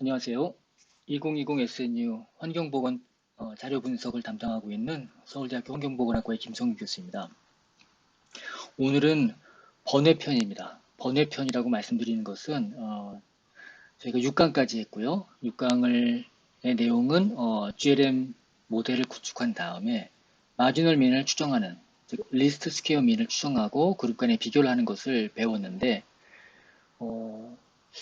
안녕하세요. 2020 SNU 환경보건 자료 분석을 담당하고 있는 서울대학교 환경보건학과의 김성윤 교수입니다. 오늘은 번외편입니다. 번외편이라고 말씀드리는 것은 저희가 6강까지 했고요. 6강의 내용은 GLM 모델을 구축한 다음에 마지널 민을 추정하는, 즉 리스트 스퀘어 민을 추정하고 그룹 간의 비교를 하는 것을 배웠는데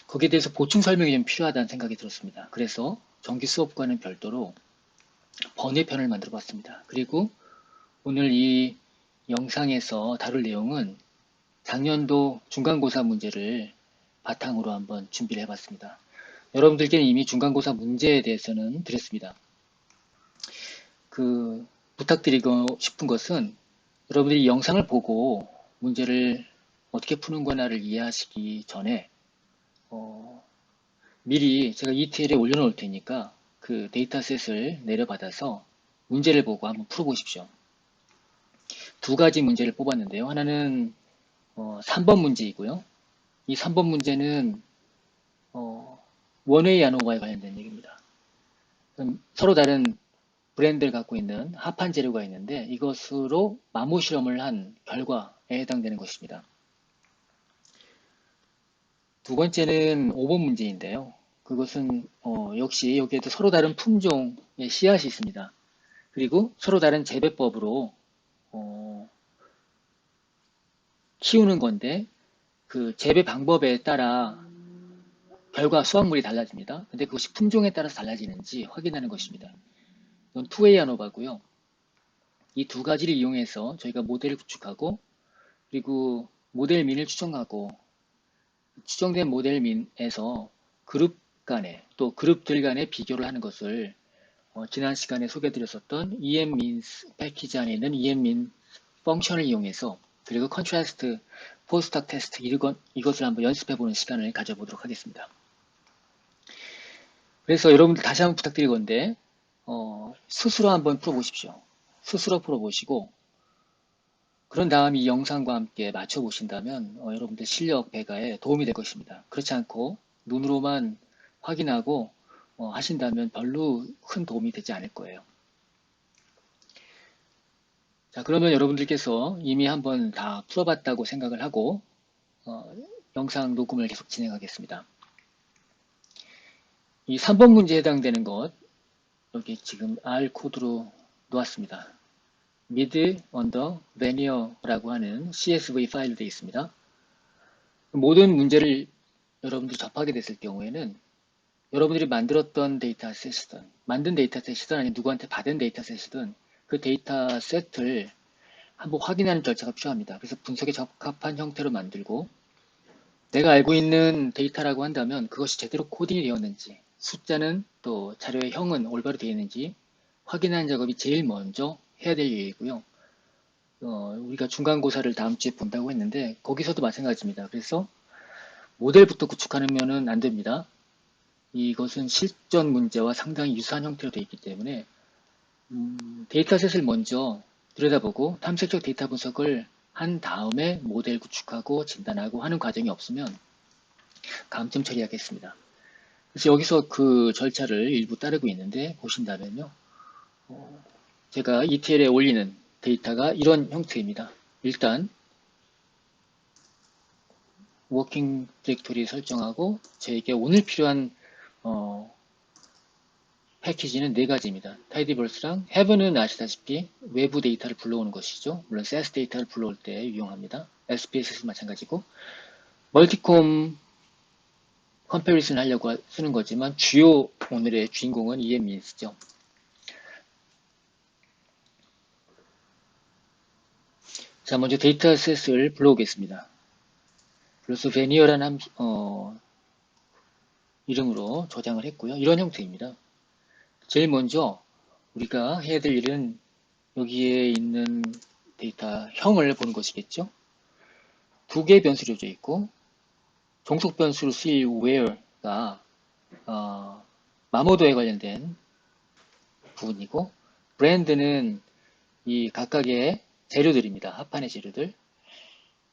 거기에 대해서 보충 설명이 좀 필요하다는 생각이 들었습니다. 그래서 정기 수업과는 별도로 번외편을 만들어 봤습니다. 그리고 오늘 이 영상에서 다룰 내용은 작년도 중간고사 문제를 바탕으로 한번 준비를 해봤습니다. 여러분들께는 이미 중간고사 문제에 대해서는 드렸습니다. 부탁드리고 싶은 것은 여러분들이 이 영상을 보고 문제를 어떻게 푸는 거나를 이해하시기 전에 미리 제가 ETL에 올려놓을 테니까 그 데이터셋을 내려받아서 문제를 보고 한번 풀어보십시오. 두 가지 문제를 뽑았는데요. 하나는 3번 문제이고요. 이 3번 문제는 원웨이 안오버에 관련된 얘기입니다. 서로 다른 브랜드를 갖고 있는 합한 재료가 있는데 이것으로 마모 실험을 한 결과에 해당되는 것입니다. 두 번째는 5번 문제인데요. 그것은 역시 여기에도 서로 다른 품종의 씨앗이 있습니다. 그리고 서로 다른 재배법으로 키우는 건데 그 재배 방법에 따라 결과 수확물이 달라집니다. 근데 그것이 품종에 따라서 달라지는지 확인하는 것입니다. 이건 투웨이 안오바고요. 이 두 가지를 이용해서 저희가 모델을 구축하고 그리고 모델민을 추정하고 추정된 모델민에서 그룹 간에 또 그룹들 간의 비교를 하는 것을 지난 시간에 소개드렸었던 EMMINS 패키지 안에 있는 EMMIN 펑션을 이용해서 그리고 컨트라스트 포스탁 테스트 이것을 한번 연습해보는 시간을 가져보도록 하겠습니다. 그래서 여러분들 다시 한번 부탁드릴 건데 스스로 한번 풀어보십시오. 스스로 풀어보시고 그런 다음 이 영상과 함께 맞춰보신다면 여러분들 실력 배가에 도움이 될 것입니다. 그렇지 않고 눈으로만 확인하고 하신다면 별로 큰 도움이 되지 않을 거예요. 자, 그러면 여러분들께서 이미 한번 다 풀어봤다고 생각을 하고 영상 녹음을 계속 진행하겠습니다. 이 3번 문제에 해당되는 것 여기 지금 R 코드로 놓았습니다. mid under veneer라고 하는 CSV 파일로 되어 있습니다. 모든 문제를 여러분들이 접하게 됐을 경우에는 여러분들이 만들었던 데이터셋이든 만든 데이터셋이든 아니면 누구한테 받은 데이터셋이든 그 데이터셋을 한번 확인하는 절차가 필요합니다. 그래서 분석에 적합한 형태로 만들고 내가 알고 있는 데이터라고 한다면 그것이 제대로 코딩이 되었는지 숫자는 또 자료의 형은 올바로 되어 있는지 확인하는 작업이 제일 먼저 해야 될 일이고요. 우리가 중간고사를 다음 주에 본다고 했는데 거기서도 마찬가지입니다. 그래서 모델부터 구축하면은 안 됩니다. 이것은 실전 문제와 상당히 유사한 형태로 되어 있기 때문에 데이터셋을 먼저 들여다보고 탐색적 데이터 분석을 한 다음에 모델 구축하고 진단하고 하는 과정이 없으면 감점 처리하겠습니다. 그래서 여기서 그 절차를 일부 따르고 있는데 보신다면요. 제가 ETL에 올리는 데이터가 이런 형태입니다. 일단 워킹 디렉토리 설정하고 저에게 오늘 필요한 패키지는 네 가지입니다. 타이디버스랑 heaven은 아시다시피 외부 데이터를 불러오는 것이죠. 물론 SAS 데이터를 불러올 때 유용합니다. SPSS 마찬가지고 멀티콤 컴패리슨 하려고 쓰는 거지만 주요 오늘의 주인공은 EMMINS죠. 자, 먼저 데이터셋을 불러오겠습니다. 그래서 veneer라는 이름으로 저장을 했고요. 이런 형태입니다. 제일 먼저 우리가 해야 될 일은 여기에 있는 데이터 형을 보는 것이겠죠. 두 개의 변수로 되어 있고 종속 변수로 쓰일 where가 마모도에 관련된 부분이고 브랜드는 이 각각의 재료들입니다. 합판의 재료들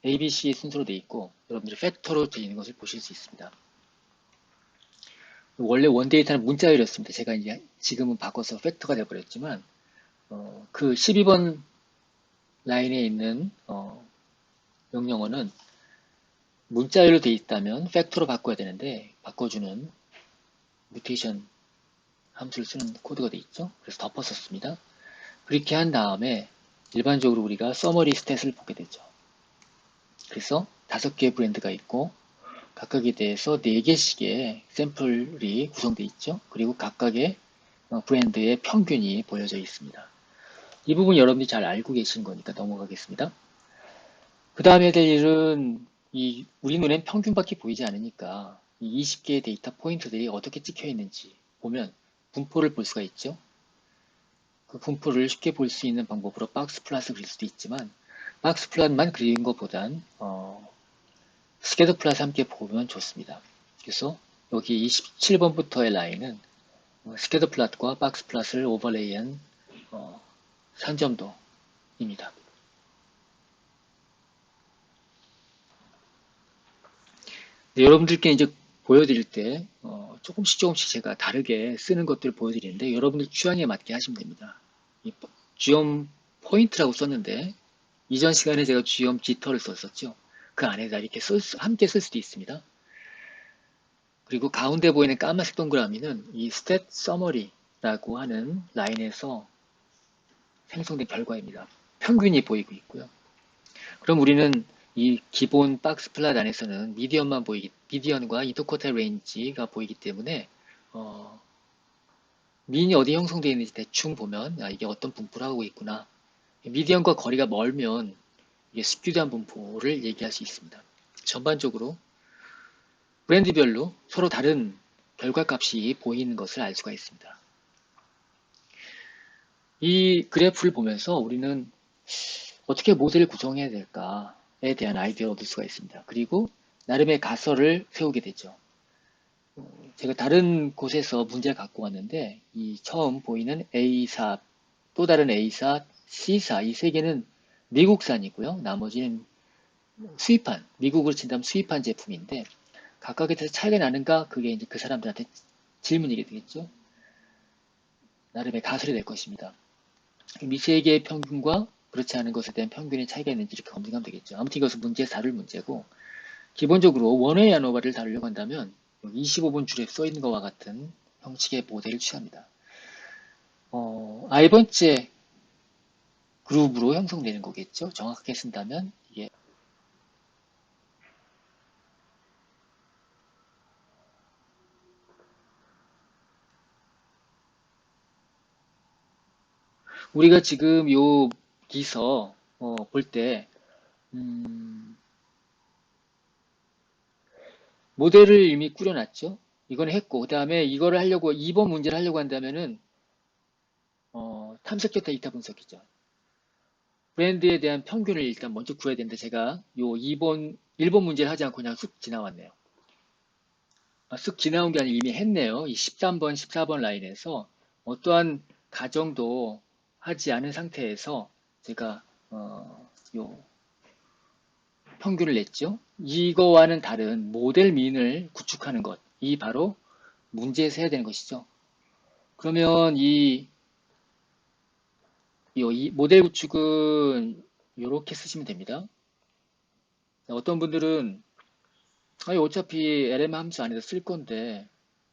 A, B, C 순서로 되어 있고 여러분들이 팩터로 되어 있는 것을 보실 수 있습니다. 원래 원데이터는 문자열이었습니다. 제가 이제 지금은 바꿔서 팩터가 되어버렸지만 그 12번 라인에 있는 명령어는 문자열로 되어 있다면 팩터로 바꿔야 되는데 바꿔주는 뮤테이션 함수를 쓰는 코드가 되어 있죠. 그래서 덮었었습니다. 그렇게 한 다음에 일반적으로 우리가 서머리 스탯을 보게 되죠. 그래서 5개의 브랜드가 있고 각각에 대해서 4개씩의 샘플이 구성되어 있죠. 그리고 각각의 브랜드의 평균이 보여져 있습니다. 이 부분 여러분들이 잘 알고 계신 거니까 넘어가겠습니다. 그 다음에 될 일은 우리 눈엔 평균밖에 보이지 않으니까 이 20개의 데이터 포인트들이 어떻게 찍혀 있는지 보면 분포를 볼 수가 있죠. 그 분포를 쉽게 볼 수 있는 방법으로 박스 플롯을 그릴 수도 있지만 박스 플롯만 그리는 것보단 스캐터 플롯 함께 보면 좋습니다. 그래서 여기 27번부터의 라인은 스캐터 플롯과 박스 플롯을 오버레이한 산점도입니다. 여러분들께 이제 보여드릴 때 조금씩 제가 다르게 쓰는 것들을 보여드리는데 여러분들 취향에 맞게 하시면 됩니다. 쥐엄 포인트라고 썼는데 이전 시간에 제가 쥐엄 지터를 썼었죠. 그 안에다 이렇게 함께 쓸 수도 있습니다. 그리고 가운데 보이는 까만색 동그라미는 이 stat summary라고 하는 라인에서 생성된 결과입니다. 평균이 보이고 있고요. 그럼 우리는 이 기본 박스 플랫 안에서는 미디언과 인터쿼터 레인지가 보이기 때문에 민이 어디 형성되어 있는지 대충 보면 이게 어떤 분포를 하고 있구나. 미디언과 거리가 멀면 이게 스큐드한 분포를 얘기할 수 있습니다. 전반적으로 브랜드별로 서로 다른 결과값이 보이는 것을 알 수가 있습니다. 이 그래프를 보면서 우리는 어떻게 모델을 구성해야 될까에 대한 아이디어를 얻을 수가 있습니다. 그리고 나름의 가설을 세우게 되죠. 제가 다른 곳에서 문제를 갖고 왔는데 이 처음 보이는 A사, 또 다른 A사, C사 이 세 개는 미국산이고요. 나머지는 수입한, 미국으로 친다면 수입한 제품인데 각각에 대해서 차이가 나는가 그게 이제 그 사람들한테 질문이게 되겠죠. 나름의 가설이 될 것입니다. 이 세 개의 평균과 그렇지 않은 것에 대한 평균의 차이가 있는지 이렇게 검증하면 되겠죠. 아무튼 이것은 다룰 문제고 기본적으로 원웨이 아노바를 다루려고 한다면 25번 줄에 써 있는 것과 같은 형식의 모델을 취합니다. i번째 그룹으로 형성되는 거겠죠. 정확하게 쓴다면 이게 우리가 지금 요 기서 볼 때 모델을 이미 꾸려놨죠. 이건 했고 그 다음에 이거를 하려고 2번 문제를 하려고 한다면은 탐색형 데이터 분석이죠. 브랜드에 대한 평균을 일단 먼저 구해야 되는데 제가 요 1번 문제를 하지 않고 그냥 쑥 지나왔네요. 쑥 지나온 게 아니라 이미 했네요. 이 13번, 14번 라인에서 어떠한 가정도 하지 않은 상태에서 제가 요 평균을 냈죠. 이거와는 다른 모델 민을 구축하는 것, 이 바로 문제에서 해야 되는 것이죠. 그러면 이 모델 구축은 이렇게 쓰시면 됩니다. 어떤 분들은 아니, 어차피 LM 함수 안에서 쓸 건데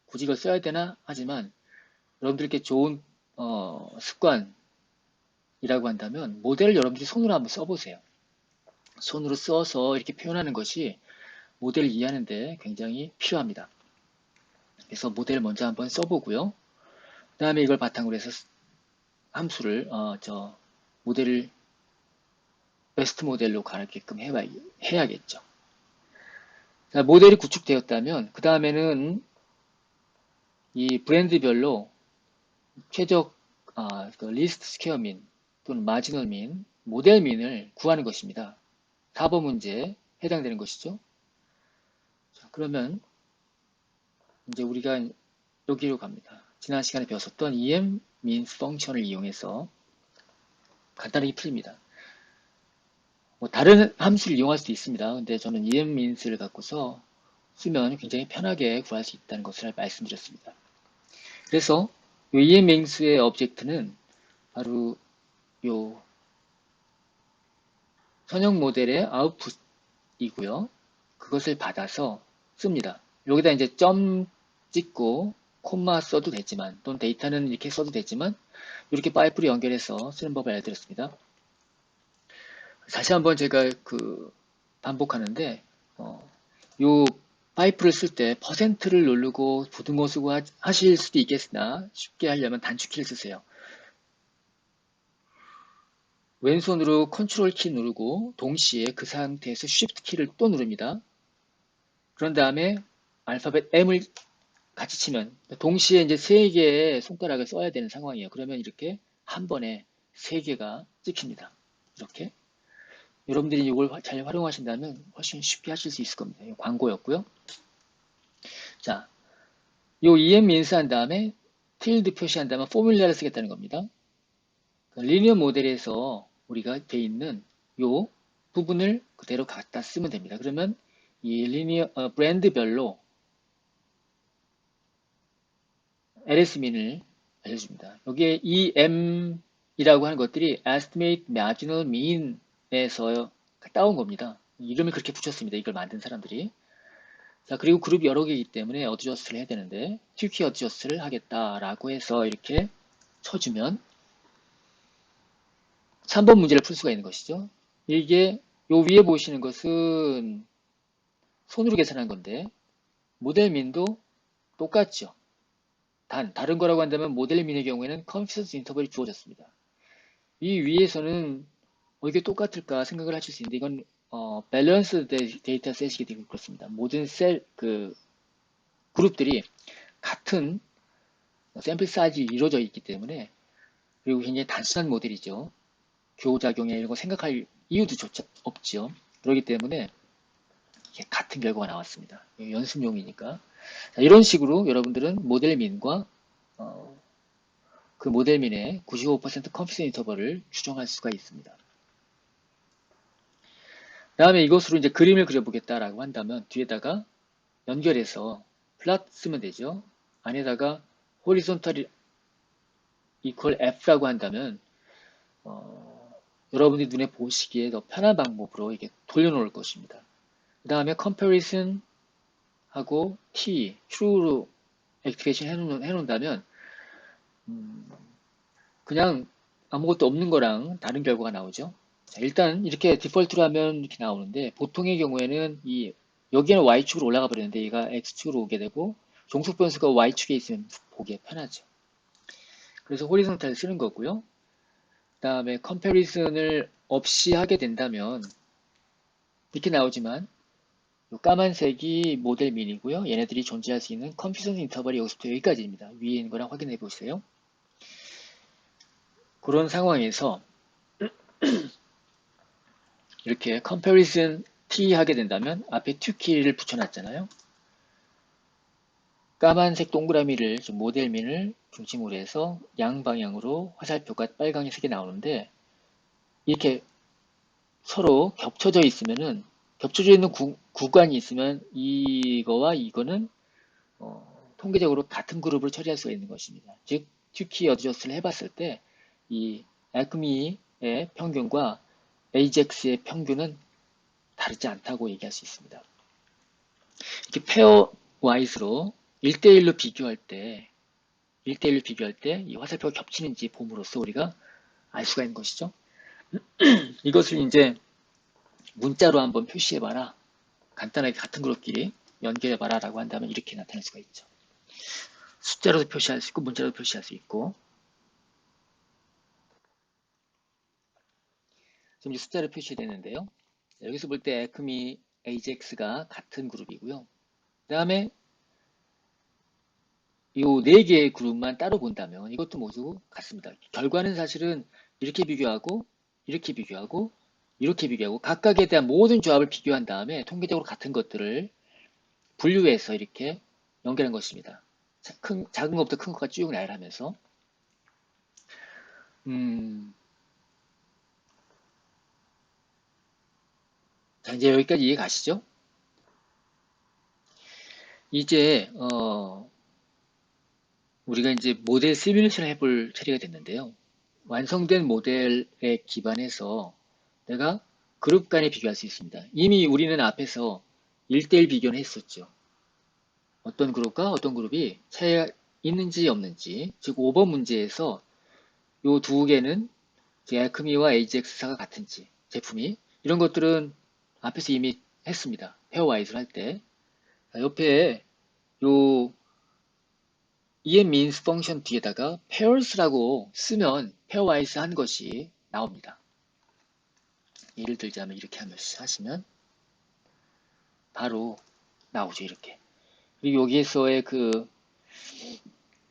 굳이 이걸 써야 되나? 하지만 여러분들께 좋은 습관이라고 한다면 모델을 여러분들이 손으로 한번 써보세요. 손으로 써서 이렇게 표현하는 것이 모델을 이해하는데 굉장히 필요합니다. 그래서 모델을 먼저 한번 써보고요. 그 다음에 이걸 바탕으로 해서 함수를 모델을 베스트 모델로 가게끔 해야겠죠. 자, 모델이 구축되었다면 그 다음에는 이 브랜드별로 최적 그 리스트 스퀘어 민 또는 마지널 민, 모델 민을 구하는 것입니다. 4번 문제에 해당되는 것이죠. 자, 그러면 이제 우리가 여기로 갑니다. 지난 시간에 배웠었던 em means 펑션을 이용해서 간단하게 풀립니다. 뭐 다른 함수를 이용할 수도 있습니다. 근데 저는 em means를 갖고서 쓰면 굉장히 편하게 구할 수 있다는 것을 말씀드렸습니다. 그래서 이 EMMS의 오브젝트는 바로 요 선형 모델의 아웃풋이고요. 그것을 받아서 씁니다. 여기다 이제 점 찍고 콤마 써도 되지만 또는 데이터는 이렇게 써도 되지만 이렇게 파이프로 연결해서 쓰는 법을 알려드렸습니다. 다시 한번 제가 반복하는데 요 파이프를 쓸 때 퍼센트를 누르고 부등호 쓰고 하실 수도 있겠으나 쉽게 하려면 단축키를 쓰세요. 왼손으로 컨트롤 키 누르고 동시에 그 상태에서 쉬프트 키를 또 누릅니다. 그런 다음에 알파벳 M을 같이 치면 동시에 이제 세 개의 손가락을 써야 되는 상황이에요. 그러면 이렇게 한 번에 세 개가 찍힙니다. 이렇게 여러분들이 이걸 잘 활용하신다면 훨씬 쉽게 하실 수 있을 겁니다. 광고였고요. 자, 요 EM 인수한 다음에 tilde 표시한 다음에 포뮬라를 쓰겠다는 겁니다. 리니어 모델에서 우리가 돼 있는 요 부분을 그대로 갖다 쓰면 됩니다. 그러면 이 브랜드별로 LS민을 알려줍니다. 여기에 EM이라고 하는 것들이 Estimate Marginal Mean에서 따온 겁니다. 이름을 그렇게 붙였습니다. 이걸 만든 사람들이. 자, 그리고 그룹이 여러 개이기 때문에 어드저스트를 해야 되는데 튀키 어드저스트를 하겠다라고 해서 이렇게 쳐주면 3번 문제를 풀 수가 있는 것이죠. 이게 요 위에 보시는 것은 손으로 계산한 건데 모델민도 똑같죠. 다른 거라고 한다면 모델민의 경우에는 컨피던스 인터벌이 주어졌습니다. 이 위에서는 이게 똑같을까 생각을 하실 수 있는데 이건 밸런스 데이터 셋이기 때문에 그렇습니다. 모든 그룹들이 같은 샘플 사이즈 이루어져 있기 때문에 그리고 굉장히 단순한 모델이죠. 교작용에 이런 거 생각할 이유도 없죠. 그렇기 때문에 같은 결과가 나왔습니다. 연습용이니까. 자, 이런 식으로 여러분들은 모델민과 그 모델민의 95% 컨피던스 인터벌을 추정할 수가 있습니다. 다음에 이것으로 이제 그림을 그려보겠다라고 한다면 뒤에다가 연결해서 플랫 쓰면 되죠. 안에다가 horizontal equal f라고 한다면 여러분이 눈에 보시기에 더 편한 방법으로 이게 돌려놓을 것입니다. 그 다음에 comparison 하고 t, true로 액티베이션 해놓는다면 그냥 아무것도 없는 거랑 다른 결과가 나오죠. 자, 일단 이렇게 디폴트로 하면 이렇게 나오는데 보통의 경우에는 여기는 Y축으로 올라가 버리는데 얘가 X축으로 오게 되고 종속 변수가 Y축에 있으면 보기에 편하죠. 그래서 호리zon탈 쓰는 거고요. 그 다음에 컴패리슨을 없이 하게 된다면 이렇게 나오지만 이 까만색이 모델 민이고요. 얘네들이 존재할 수 있는 컨피던스 인터벌이 여기서부터 여기까지입니다. 위에 있는 거랑 확인해 보세요. 그런 상황에서 이렇게 comparison t 하게 된다면 앞에 2키를 붙여놨잖아요. 까만색 동그라미를 모델민을 중심으로 해서 양방향으로 화살표가 빨강색이 나오는데 이렇게 서로 겹쳐져 있으면은 겹쳐져 있는 구간이 있으면 이거와 이거는 통계적으로 같은 그룹으로 처리할 수가 있는 것입니다. 즉 2키 어드저스트를 해봤을 때 이 알크미의 평균과 AJAX의 평균은 다르지 않다고 얘기할 수 있습니다. 이렇게 페어 와이즈로 1대1로 비교할 때 이 화살표가 겹치는지 봄으로써 우리가 알 수가 있는 것이죠. 이것을 이제 문자로 한번 표시해봐라. 간단하게 같은 그룹끼리 연결해봐라 라고 한다면 이렇게 나타낼 수가 있죠. 숫자로도 표시할 수 있고 문자로도 표시할 수 있고 지금 이제 숫자로 표시되는데요. 여기서 볼 때 에크미 AJAX가 같은 그룹이고요. 그 다음에 이 네 개의 그룹만 따로 본다면 이것도 모두 같습니다. 결과는 사실은 이렇게 비교하고 이렇게 비교하고 이렇게 비교하고 각각에 대한 모든 조합을 비교한 다음에 통계적으로 같은 것들을 분류해서 이렇게 연결한 것입니다. 작은 것부터 큰 것까지 쭉 나열하면서 자 이제 여기까지 이해 가시죠? 이제 우리가 이제 모델 시뮬레이션을 해볼 차례가 됐는데요. 완성된 모델에 기반해서 내가 그룹 간에 비교할 수 있습니다. 이미 우리는 앞에서 1대1 비교는 했었죠. 어떤 그룹과 어떤 그룹이 차이가 있는지 없는지, 즉 5번 문제에서 요 두 개는 에크미와 AGX사가 같은지, 제품이 이런 것들은 앞에서 이미 했습니다. 페어와이즈를 할 때. 옆에 요 EMMeans 펑션 뒤에다가 pairs라고 쓰면 pairwise 한 것이 나옵니다. 예를 들자면 이렇게 하시면 바로 나오죠. 이렇게. 그리고 여기에서의 그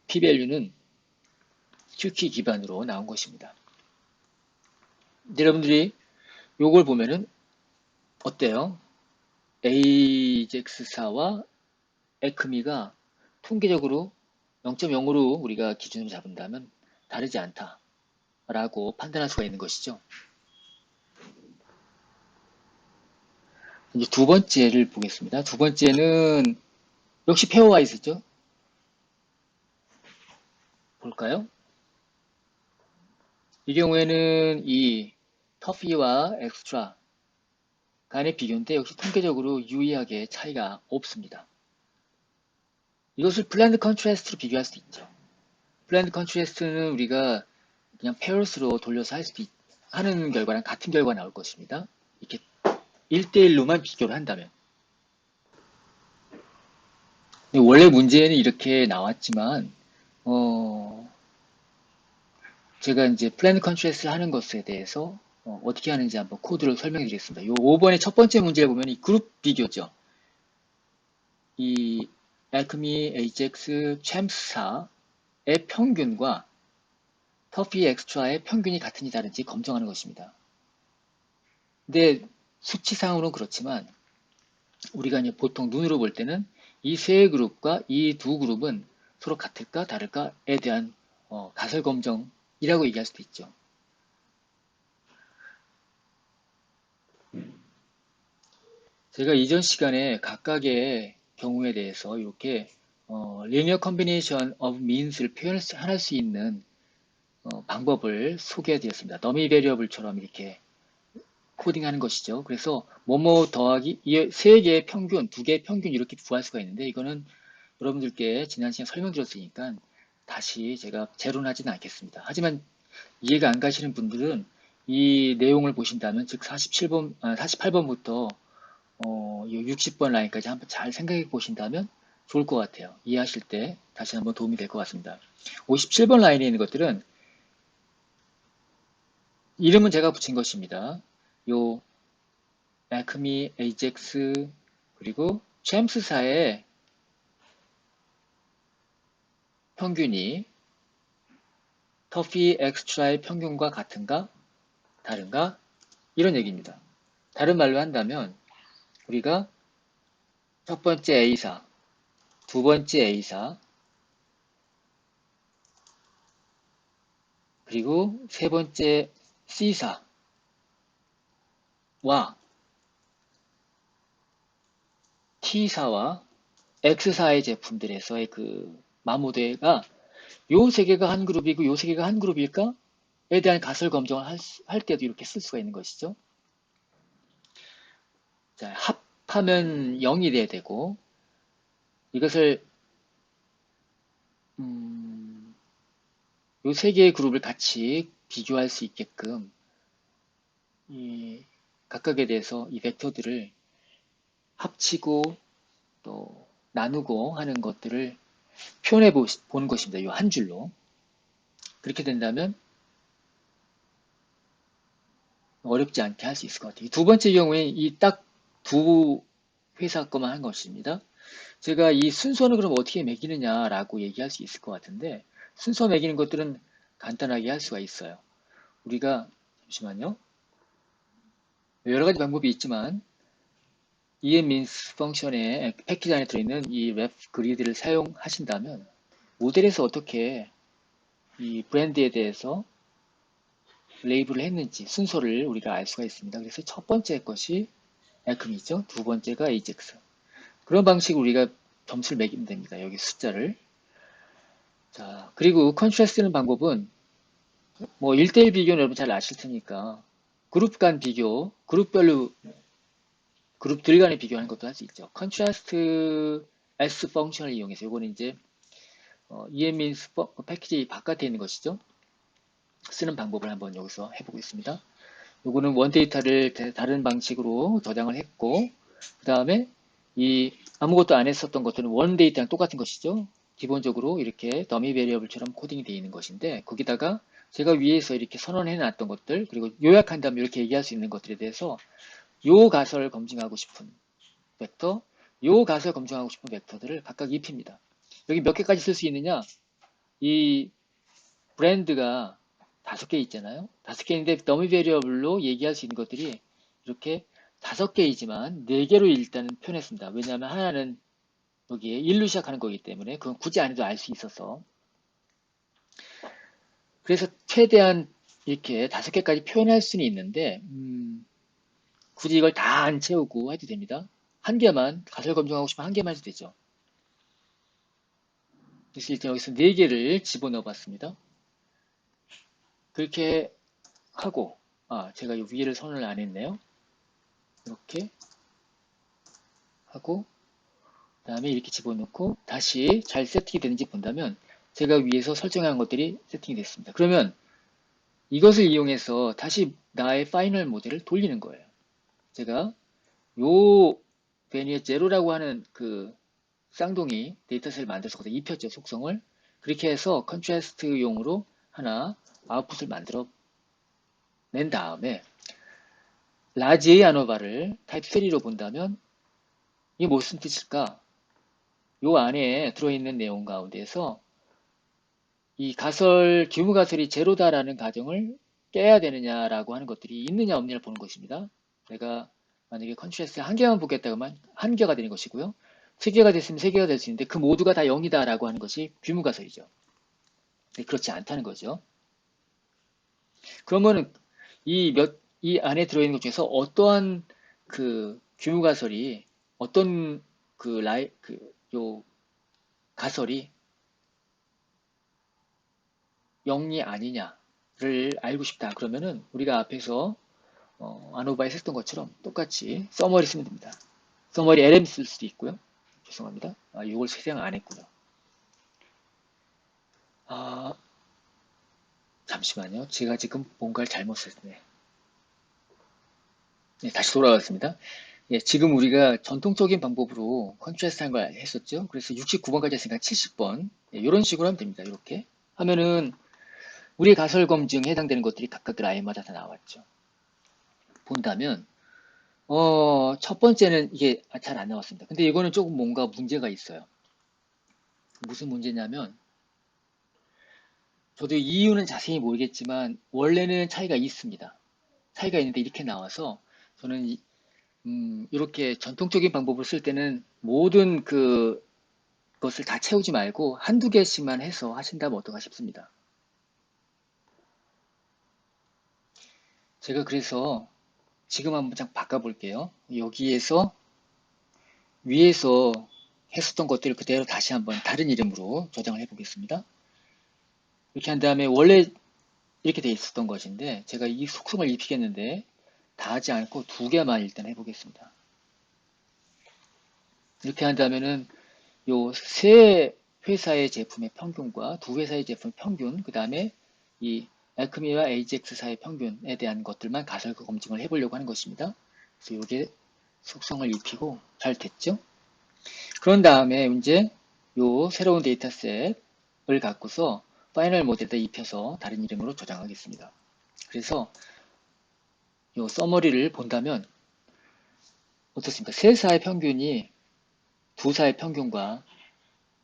p-value는 Q키 기반으로 나온 것입니다. 여러분들이 요걸 보면은 어때요? AJAX사와 에크미가 통계적으로 0.0으로 우리가 기준으로 잡은다면 다르지 않다라고 판단할 수가 있는 것이죠. 이제 두 번째를 보겠습니다. 두 번째는 역시 페어와이즈죠. 볼까요? 이 경우에는 이 터피와 엑스트라 간의 비교인데 역시 통계적으로 유의하게 차이가 없습니다. 이것을 블라인드 컨트라스트로 비교할 수도 있죠. 블라인드 컨트라스트는 우리가 그냥 페어스로 돌려서 하는 결과랑 같은 결과가 나올 것입니다. 이렇게 1대1로만 비교를 한다면. 원래 문제는 이렇게 나왔지만 제가 이제 플랜 컨트레스를 하는 것에 대해서 어떻게 하는지 한번 코드를 설명해 드리겠습니다. 요 5번의 첫 번째 문제를 보면 이 그룹 비교죠. 이 Acme, AJAX, 챔스사의 평균과 터피 엑스트라의 평균이 같은지 다른지 검증하는 것입니다. 근데 수치상으로는 그렇지만 우리가 이제 보통 눈으로 볼 때는 이 세 그룹과 이 두 그룹은 서로 같을까 다를까에 대한 가설 검정이라고 얘기할 수도 있죠. 제가 이전 시간에 각각의 경우에 대해서 이렇게 linear combination of means를 표현할 수 있는 방법을 소개해 드렸습니다. 더미 베리어블처럼 이렇게 코딩하는 것이죠. 그래서 뭐뭐 더하기 세 개의 평균, 두 개의 평균 이렇게 구할 수가 있는데 이거는 여러분들께 지난 시간에 설명드렸으니까 다시 제가 재론하지는 않겠습니다. 하지만 이해가 안 가시는 분들은 이 내용을 보신다면 즉 48번부터 60번 라인까지 한번 잘 생각해 보신다면 좋을 것 같아요. 이해하실 때 다시 한번 도움이 될 것 같습니다. 57번 라인에 있는 것들은 이름은 제가 붙인 것입니다. 요 Acme, AJAX 그리고 챔스사의 평균이 터피 엑스트라의 평균과 같은가 다른가 이런 얘기입니다. 다른 말로 한다면 우리가 첫 번째 A사, 두 번째 A사, 그리고 세 번째 C사와 T사와 X사의 제품들에서의 그 마모대가 요 세 개가 한 그룹이고 요 세 개가 한 그룹일까? 에 대한 가설 검정을 할 때도 이렇게 쓸 수가 있는 것이죠. 자, 합하면 0이 돼야 되고 이것을 요 세 개의 그룹을 같이 비교할 수 있게끔 이 각각에 대해서 이 벡터들을 합치고 또 나누고 하는 것들을 표현해 보는 것입니다. 이 한 줄로. 그렇게 된다면 어렵지 않게 할 수 있을 것 같아요. 두 번째 경우에 이 딱 두 회사 것만 한 것입니다. 제가 이 순서는 그럼 어떻게 매기느냐라고 얘기할 수 있을 것 같은데 순서 매기는 것들은 간단하게 할 수가 있어요. 우리가 잠시만요. 여러 가지 방법이 있지만 EMMeans 펑션의 패키지 안에 들어있는 이 웹 그리드를 사용하신다면 모델에서 어떻게 이 브랜드에 대해서 레이블을 했는지 순서를 우리가 알 수가 있습니다. 그래서 첫 번째 것이 에크미죠. 두 번째가 AJAX. 그런 방식으로 우리가 점수를 매기면 됩니다. 여기 숫자를. 자, 그리고 컨트라스트 쓰는 방법은 뭐 1대1 비교는 여러분 잘 아실 테니까 그룹 간 비교, 그룹별로 그룹들 간의 비교하는 것도 할 수 있죠. 컨트라스트 S 펑션을 이용해서 이거는 이제 EMINS 패키지 바깥에 있는 것이죠. 쓰는 방법을 한번 여기서 해보겠습니다. 요거는 원 데이터를 다른 방식으로 저장을 했고, 그 다음에 이 아무것도 안 했었던 것들은 원 데이터랑 똑같은 것이죠. 기본적으로 이렇게 더미 베리어블처럼 코딩이 되어 있는 것인데, 거기다가 제가 위에서 이렇게 선언해 놨던 것들, 그리고 요약한다면 이렇게 얘기할 수 있는 것들에 대해서 요 가설을 검증하고 싶은 벡터, 요 가설을 검증하고 싶은 벡터들을 각각 입힙니다. 여기 몇 개까지 쓸 수 있느냐? 이 브랜드가 5개 있잖아요. 5개인데 더미 베리어블로 얘기할 수 있는 것들이 이렇게 5개이지만 4개로 일단은 표현했습니다. 왜냐하면 하나는 여기에 1로 시작하는 거기 때문에 그건 굳이 안 해도 알 수 있어서. 그래서 최대한 이렇게 5개까지 표현할 수는 있는데 굳이 이걸 다 안 채우고 해도 됩니다. 한 개만 가설 검증하고 싶으면 한 개만 해도 되죠. 그래서 일단 여기서 4개를 집어넣어 봤습니다. 그렇게 하고 제가 이 위를 선을 안 했네요. 이렇게 하고 그 다음에 이렇게 집어넣고 다시 잘 세팅이 되는지 본다면 제가 위에서 설정한 것들이 세팅이 됐습니다. 그러면 이것을 이용해서 다시 나의 파이널 모델을 돌리는 거예요. 제가 요 베니어 제로라고 하는 그 쌍둥이 데이터셋을 만들어서 거기다 입혔죠, 속성을. 그렇게 해서 컨트라스트용으로 하나 아웃풋을 만들어 낸 다음에 라지 A 아노바를 타입 3로 본다면 이게 무슨 뜻일까? 요 안에 들어있는 내용 가운데서 이 가설, 규모 가설이 제로다라는 가정을 깨야 되느냐라고 하는 것들이 있느냐 없느냐를 보는 것입니다. 내가 만약에 컨트라스트 한 개만 보겠다 그러면 한 개가 되는 것이고요. 세 개가 됐으면 세 개가 될 수 있는데 그 모두가 다 0이다라고 하는 것이 규모 가설이죠. 그렇지 않다는 거죠. 그러면은 이 안에 들어있는 것 중에서 어떠한 그 규모 가설이 어떤 요 가설이 0이 아니냐를 알고 싶다. 그러면은 우리가 앞에서 아노바에 했던 것처럼 똑같이 서머리 쓰면 됩니다. 서머리 LM 쓸 수도 있고요. 죄송합니다. 이걸 세상 안 했고요. 잠시만요. 제가 지금 뭔가를 잘못 썼네. 네, 다시 돌아왔습니다. 예, 지금 우리가 전통적인 방법으로 컨트라스트 한 걸 했었죠. 그래서 69번까지 했으니까 70번. 이런 식으로 하면 됩니다. 이렇게 하면은 우리 가설 검증에 해당되는 것들이 각각 라인마다 다 나왔죠. 본다면 첫 번째는 이게 잘 안 나왔습니다. 근데 이거는 조금 뭔가 문제가 있어요. 무슨 문제냐면 저도 이유는 자세히 모르겠지만 원래는 차이가 있습니다. 차이가 있는데 이렇게 나와서 저는 이렇게 전통적인 방법을 쓸 때는 모든 것을 다 채우지 말고 한두 개씩만 해서 하신다면 어떨까 싶습니다. 제가 그래서 지금 한번 좀 바꿔볼게요. 여기에서 위에서 했었던 것들을 그대로 다시 한번 다른 이름으로 저장을 해보겠습니다. 이렇게 한 다음에 원래 이렇게 돼 있었던 것인데 제가 이 속성을 입히겠는데 다 하지 않고 2개만 일단 해보겠습니다. 이렇게 한다면은 요 세 회사의 제품의 평균과 두 회사의 제품 평균, 그 다음에 이 알크미와 AGX사의 평균에 대한 것들만 가설 검증을 해보려고 하는 것입니다. 그래서 이게 속성을 입히고 잘 됐죠? 그런 다음에 이제 요 새로운 데이터셋을 갖고서 파이널 모델에다 입혀서 다른 이름으로 저장하겠습니다. 그래서 요 서머리를 본다면 어떻습니까? 세 사의 평균이 두 사의 평균과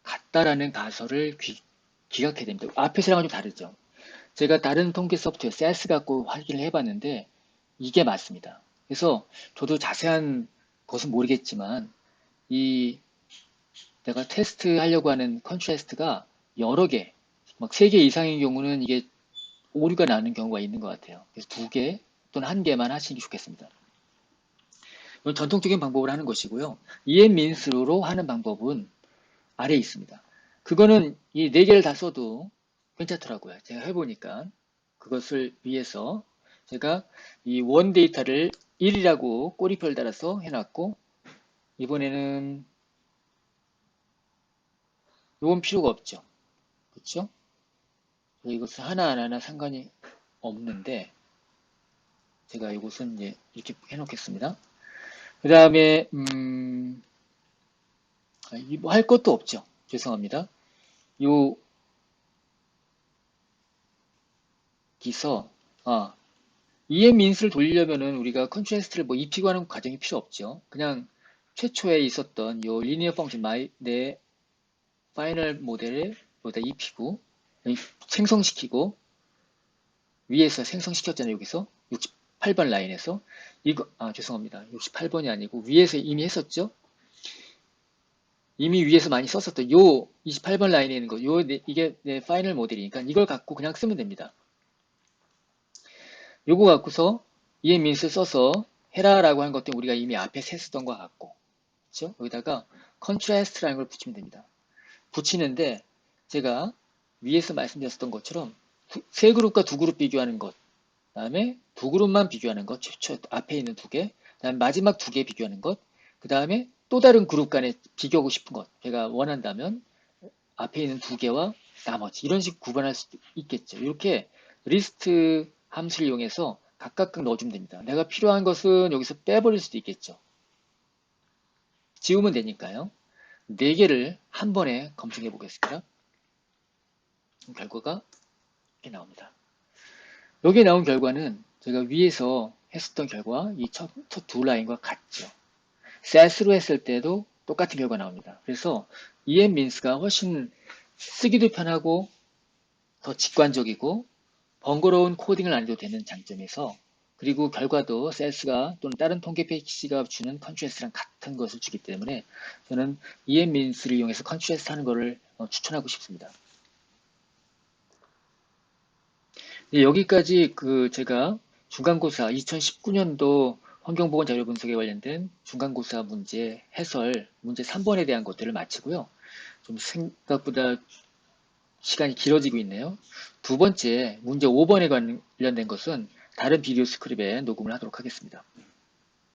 같다라는 가설을 기각해야 됩니다. 앞에서랑은 좀 다르죠. 제가 다른 통계 소프트웨어 SAS 갖고 확인을 해봤는데 이게 맞습니다. 그래서 저도 자세한 것은 모르겠지만 이 내가 테스트 하려고 하는 컨트라스트가 여러 개, 막 3개 이상인 경우는 이게 오류가 나는 경우가 있는 것 같아요. 그래서 2개 또는 1개만 하시는 게 좋겠습니다. 이건 전통적인 방법을 하는 것이고요. EM민스로 하는 방법은 아래에 있습니다. 그거는 이 네 개를 다 써도 괜찮더라고요. 제가 해보니까 그것을 위해서 제가 이 원 데이터를 1이라고 꼬리표를 달아서 해놨고, 이번에는 이건 필요가 없죠. 그렇죠? 이것은 하나하나 상관이 없는데 제가 이것은 이제 이렇게 해놓겠습니다. 그 다음에 뭐 할 것도 없죠. 죄송합니다. 요 기서 EM인스를 돌리려면은 우리가 컨트레스트를 뭐 입히고 하는 과정이 필요 없죠. 그냥 최초에 있었던 요 리니어 펑션 내 파이널 모델을 여기다 입히고 생성시키고, 위에서 생성시켰잖아요. 여기서 68번 라인에서 이거 죄송합니다. 68번이 아니고 위에서 이미 했었죠. 이미 위에서 많이 썼었던 요 28번 라인에 있는 거, 이게 내 파이널 모델이니까 이걸 갖고 그냥 쓰면 됩니다. 요거 갖고서 EM민스 써서 해라라고 한 것도 우리가 이미 앞에 했었던 것 같고, 그렇죠? 여기다가 컨트라스트라는 걸 붙이면 됩니다. 붙이는데 제가 위에서 말씀드렸던 것처럼 세 그룹과 두 그룹 비교하는 것, 다음에 두 그룹만 비교하는 것, 앞에 있는 두 개, 다음 마지막 두 개 비교하는 것, 그 다음에 또 다른 그룹 간에 비교하고 싶은 것, 제가 원한다면 앞에 있는 두 개와 나머지, 이런 식 구분할 수도 있겠죠. 이렇게 리스트 함수를 이용해서 각각 넣어주면 됩니다. 내가 필요한 것은 여기서 빼버릴 수도 있겠죠. 지우면 되니까요. 네 개를 한 번에 검증해 보겠습니다. 결과가 이렇게 나옵니다. 여기에 나온 결과는 제가 위에서 했었던 결과 이 첫 두 라인과 같죠. 셋으로 했을 때도 똑같은 결과 나옵니다. 그래서 EM민스가 훨씬 쓰기도 편하고 더 직관적이고 번거로운 코딩을 안 해도 되는 장점에서, 그리고 결과도 셀스가 또는 다른 통계 패키지가 주는 컨트레스트랑 같은 것을 주기 때문에 저는 EM민스를 이용해서 컨트레스트 하는 것을 추천하고 싶습니다. 여기까지 제가 중간고사 2019년도 환경보건자료분석에 관련된 중간고사 문제 해설 문제 3번에 대한 것들을 마치고요. 좀 생각보다 시간이 길어지고 있네요. 두 번째 문제 5번에 관련된 것은 다른 비디오 스크립에 녹음을 하도록 하겠습니다.